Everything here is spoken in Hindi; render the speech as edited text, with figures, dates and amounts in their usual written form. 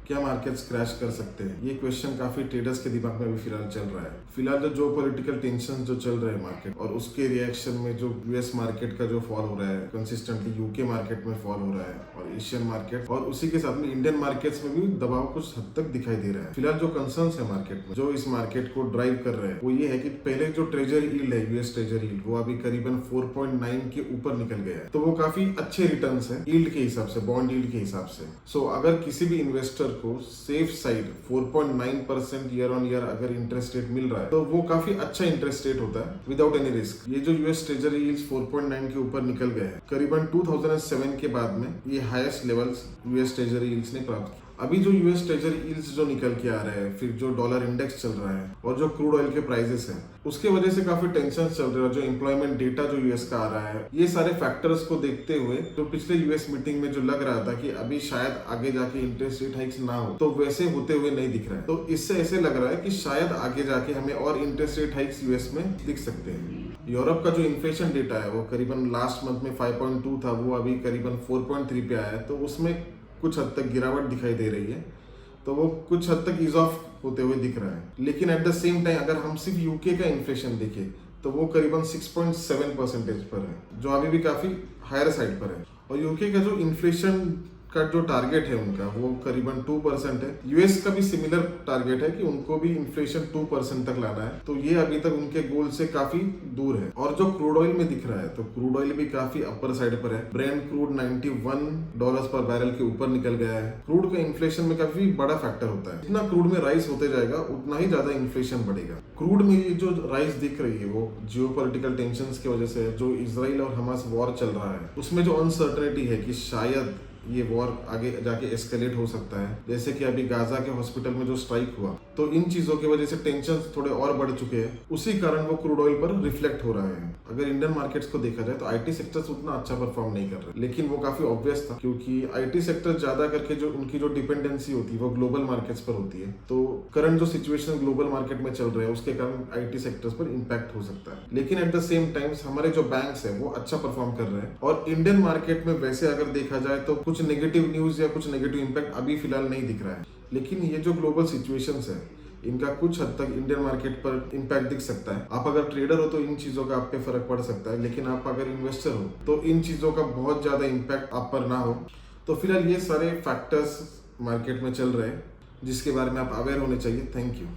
क्या मार्केट्स क्रैश कर सकते हैं? ये क्वेश्चन काफी ट्रेडर्स के दिमाग में अभी फिलहाल चल रहा है। फिलहाल जो पॉलिटिकल टेंशन जो चल रहे हैं मार्केट और उसके रिएक्शन में जो यूएस मार्केट का जो फॉल हो रहा है, कंसिस्टेंटली यूके मार्केट में फॉल हो रहा है और एशियन मार्केट और उसी के साथ में इंडियन मार्केट्स में भी दबाव कुछ हद तक दिखाई दे रहा है। फिलहाल जो कंसर्न्स है मार्केट में, जो इस मार्केट को ड्राइव कर रहे हैं, वो ये है कि पहले जो ट्रेजरी यील्ड है, यूएस ट्रेजरी यील्ड, वो अभी करीबन 4.9 के ऊपर निकल गया है। तो वो काफी अच्छे रिटर्न्स है यील्ड के हिसाब से, बॉन्ड यील्ड के हिसाब से। सो अगर किसी भी इन्वेस्टर को safe side 4.9% year on year अगर इंटरेस्ट रेट मिल रहा है, तो वो काफी अच्छा इंटरेस्ट रेट होता है विदाउट एनी रिस्क। ये जो यूएस ट्रेजरी यील्ड्स 4.9 के ऊपर निकल गए हैं, करीबन 2007 के बाद में ये highest levels US treasury yields ने प्राप्त किया। अभी जो यूएस ट्रेजरी यील्ड्स जो निकल के आ रहे हैं, फिर जो डॉलर इंडेक्स चल रहा है और जो क्रूड ऑयल के प्राइसेस हैं, उसके वजह से काफी टेंशन चल रहा है। जो एम्प्लॉयमेंट डेटा जो यूएस का आ रहा है, ये सारे फैक्टर्स को देखते हुए जो पिछले यूएस मीटिंग में जो लग रहा था कि अभी शायद आगे जाके इंटरेस्ट रेट हाइक्स ना हो, तो वैसे होते हुए नहीं दिख रहा है। तो इससे ऐसे लग रहा है कि शायद आगे जाके हमें और इंटरेस्ट रेट हाइक्स यूएस में दिख सकते हैं। यूरोप का जो इन्फ्लेशन डेटा है, वो करीबन लास्ट मंथ में 5.2 था, वो अभी करीबन 4.3 पे आया है। तो उसमें कुछ हद तक गिरावट दिखाई दे रही है, तो वो कुछ हद तक ईज ऑफ होते हुए दिख रहा है। लेकिन एट द सेम टाइम अगर हम सिर्फ यूके का इन्फ्लेशन देखें, तो वो करीबन 6.7% पर है, जो अभी भी काफी हायर साइड पर है। और यूके का जो इन्फ्लेशन का जो टारगेट है उनका, वो करीबन 2% है। यूएस का भी सिमिलर टारगेट है कि उनको भी इन्फ्लेशन 2% तक लाना है। तो ये अभी तक उनके गोल से काफी दूर है। और जो क्रूड ऑयल में दिख रहा है, तो क्रूड ऑयल भी काफी अपर साइड पर है। ब्रेंट क्रूड $91 पर बैरल के ऊपर निकल गया है। क्रूड का इन्फ्लेशन में काफी बड़ा फैक्टर होता है। जितना क्रूड में राइस होते जाएगा, उतना ही ज्यादा इन्फ्लेशन बढ़ेगा। क्रूड में ये जो राइस दिख रही है, वो जियोपॉलिटिकल टेंशंस की वजह से, जो इजराइल और हमास वॉर चल रहा है, उसमें जो अनसर्टेनिटी है कि शायद ये वॉर आगे जाके एस्केलेट हो सकता है। जैसे कि अभी गाजा के हॉस्पिटल में जो स्ट्राइक हुआ, तो इन चीजों की वजह से टेंशन थोड़े और बढ़ चुके हैं। उसी कारण वो क्रूड ऑयल पर रिफ्लेक्ट हो रहा है। अगर इंडियन मार्केट्स को देखा जाए, तो आईटी सेक्टर्स उतना अच्छा परफॉर्म नहीं कर रहे, लेकिन वो काफी ऑब्वियस था, क्योंकि आईटी सेक्टर ज्यादा करके जो उनकी जो डिपेंडेंसी होती है, वो ग्लोबल मार्केट्स पर होती है। तो करंट जो सिचुएशन ग्लोबल मार्केट में चल रहे हैं, उसके कारण आईटी सेक्टर्स पर इम्पैक्ट हो सकता है। लेकिन एट द सेम टाइम हमारे जो बैंक्स है, वो अच्छा परफॉर्म कर रहे हैं। और इंडियन मार्केट में वैसे अगर देखा जाए, तो कुछ नेगेटिव न्यूज या कुछ नेगेटिव इंपैक्ट अभी फिलहाल नहीं दिख रहा है। लेकिन ये जो ग्लोबल सिचुएशंस है, इनका कुछ हद तक इंडियन मार्केट पर इम्पैक्ट दिख सकता है। आप अगर ट्रेडर हो, तो इन चीजों का आप पे फर्क पड़ सकता है, लेकिन आप अगर इन्वेस्टर हो, तो इन चीजों का बहुत ज्यादा इम्पैक्ट आप पर ना हो। तो फिलहाल ये सारे फैक्टर्स मार्केट में चल रहे हैं, जिसके बारे में आप अवेयर होने चाहिए। Thank you.